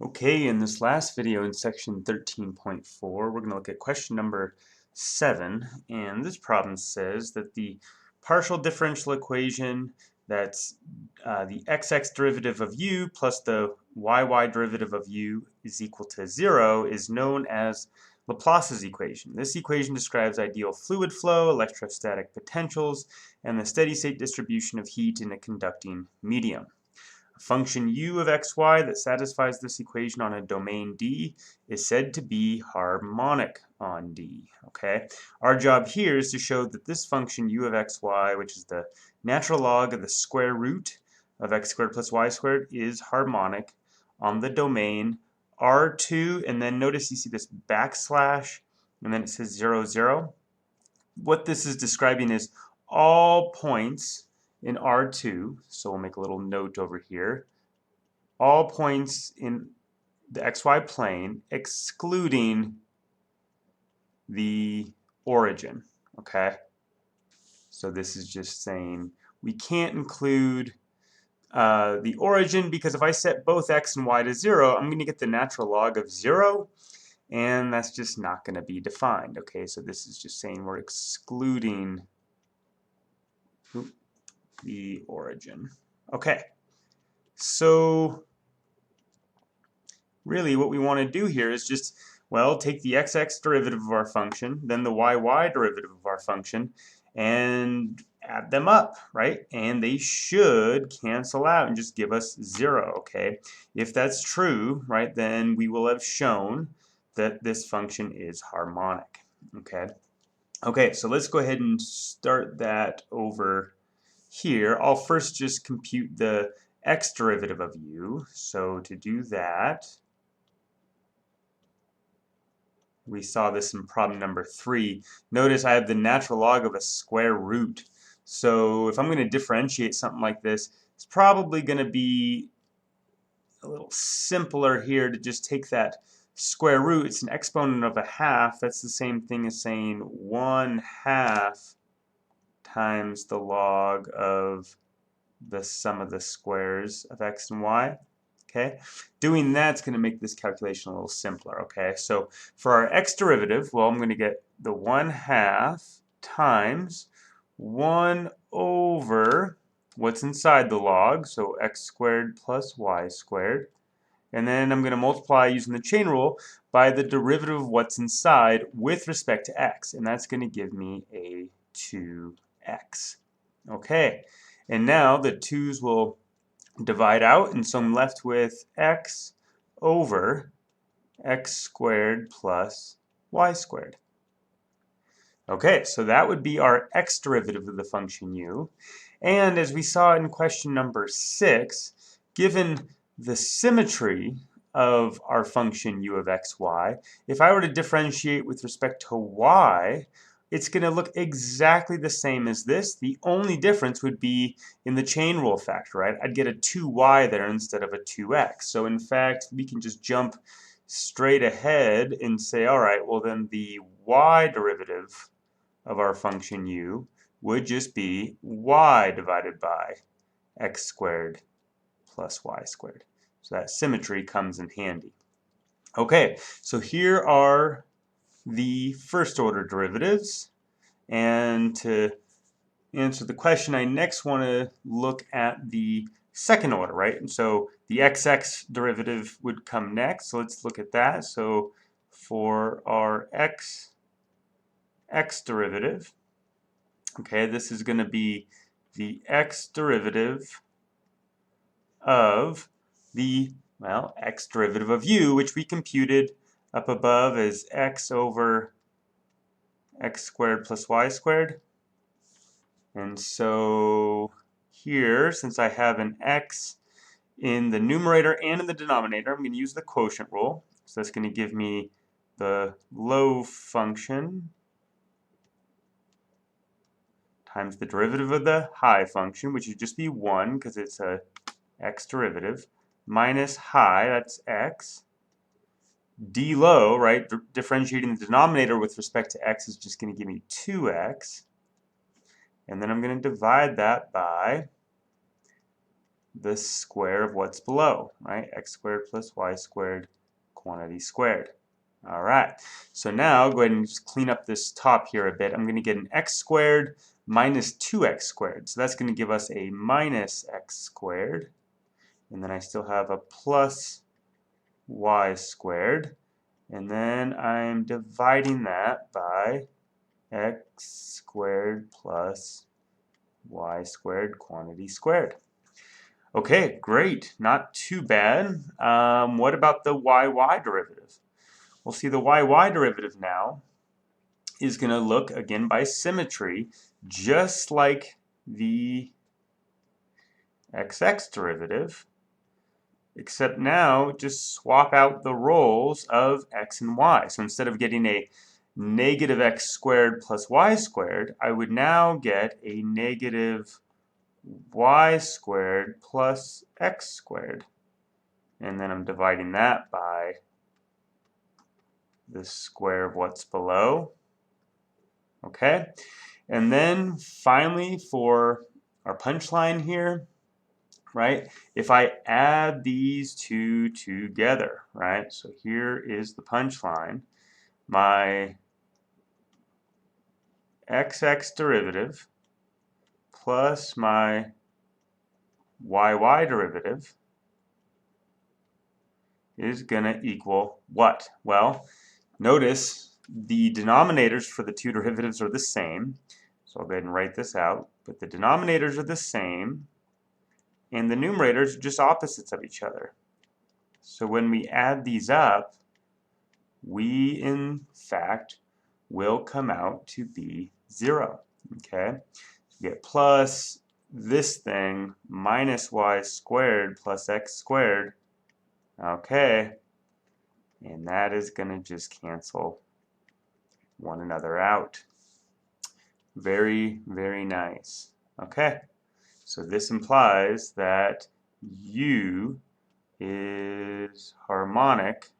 Okay, in this last video in section 13.4, we're going to look at question number 7, and this problem says that the partial differential equation that's the xx derivative of u plus the yy derivative of u is equal to 0 is known as Laplace's equation. This equation describes ideal fluid flow, electrostatic potentials, and the steady-state distribution of heat in a conducting medium. A function u of xy that satisfies this equation on a domain D is said to be harmonic on D. Okay, our job here is to show that this function u of xy, which is the natural log of the square root of x squared plus y squared, is harmonic on the domain R2, and then notice you see this backslash, and then it says 0, 0. What this is describing is all points in R2, so we'll make a little note over here, all points in the xy plane excluding the origin, okay? So this is just saying we can't include the origin because if I set both x and y to 0, I'm going to get the natural log of 0, and that's just not going to be defined, okay? So this is just saying we're excluding the origin. Okay, so really what we want to do here is just, well, take the xx derivative of our function, then the yy derivative of our function, and add them up, right? And they should cancel out and just give us 0, okay? If that's true, right, then we will have shown that this function is harmonic, okay? Okay, so let's go ahead and start that over here. I'll first just compute the x derivative of u. So to do that, we saw this in problem number 3. Notice I have the natural log of a square root. So if I'm going to differentiate something like this, it's probably going to be a little simpler here to just take that square root. It's an exponent of a half. That's the same thing as saying 1/2 times the log of the sum of the squares of x and y. Okay, doing that's going to make this calculation a little simpler. Okay, so for our x derivative, well, I'm going to get the 1/2 times 1 over what's inside the log, so x squared plus y squared. And then I'm going to multiply using the chain rule by the derivative of what's inside with respect to x, and that's going to give me a 2x. Okay, and now the 2's will divide out, and so I'm left with x over x squared plus y squared. Okay, so that would be our x derivative of the function u. And as we saw in question number 6, given the symmetry of our function u of xy, if I were to differentiate with respect to y, it's going to look exactly the same as this. The only difference would be in the chain rule factor, right? I'd get a 2y there instead of a 2x. So in fact, we can just jump straight ahead and say, all right, well then the y derivative of our function u would just be y divided by x squared plus y squared. So that symmetry comes in handy. Okay, so here are the first order derivatives, and to answer the question I next want to look at the second order, right? And so the xx derivative would come next, so let's look at that. So for our x derivative, okay, this is going to be the x derivative of the, well, x derivative of u, which we computed up above as x over x squared plus y squared. And so here, since I have an x in the numerator and in the denominator, I'm going to use the quotient rule. So that's going to give me the low function times the derivative of the high function, which would just be 1 because it's a x derivative, minus high, that's x, d low, right, differentiating the denominator with respect to x is just going to give me 2x, and then I'm going to divide that by the square of what's below, right? X squared plus y squared quantity squared. All right, so now go ahead and just clean up this top here a bit. I'm going to get an x squared minus 2x squared. So that's going to give us a minus x squared. And then I still have a plus y squared. And then I'm dividing that by x squared plus y squared quantity squared. Okay, great. Not too bad. What about the y derivative? We'll see the y derivative now is going to look, again, by symmetry, just like the xx derivative, except now just swap out the roles of x and y. So instead of getting a negative x squared plus y squared, I would now get a negative y squared plus x squared. And then I'm dividing that by the square of what's below. Okay, and then finally for our punchline here, right, if I add these two together, right, so here is the punchline. My xx derivative plus my y derivative is going to equal what? Well, notice the denominators for the two derivatives are the same. So I'll go ahead and write this out. But the denominators are the same, and the numerators are just opposites of each other. So when we add these up, we, in fact, will come out to be 0. Okay? So we get plus this thing minus y squared plus x squared. Okay, and that is going to just cancel one another out. Very, very nice. Okay, so this implies that U is harmonic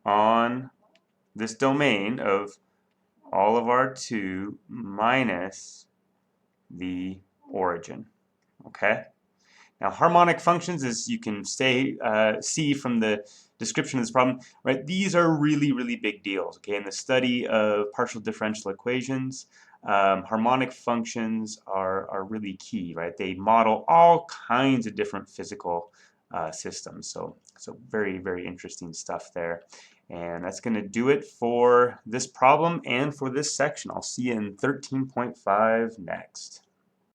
on this domain of all of our 2 minus the origin. Okay? Now, harmonic functions, as you can see from the description of this problem, right? These are really, really big deals. Okay, in the study of partial differential equations, harmonic functions are really key, right? They model all kinds of different physical systems. So very, very interesting stuff there. And that's going to do it for this problem and for this section. I'll see you in 13.5 next.